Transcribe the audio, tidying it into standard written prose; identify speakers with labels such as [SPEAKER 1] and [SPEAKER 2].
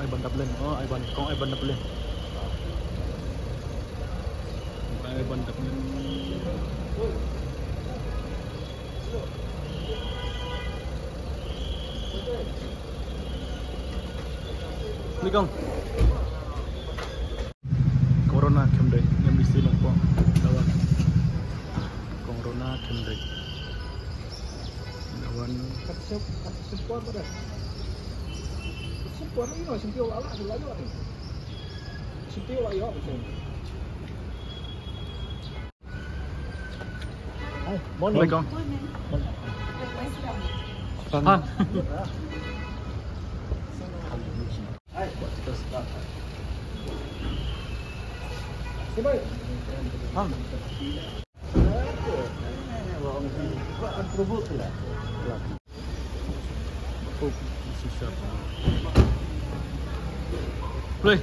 [SPEAKER 1] ai ban đập lên, ai ban có ai ban đập lên, ai ban đập lên. Ini kong Corona Camden yang di sini kong lawan Corona Camden lawan
[SPEAKER 2] support pada support ini masih tiêu lắm thì lấy rồi tiêu lại đó
[SPEAKER 1] Ini kong Han Han Play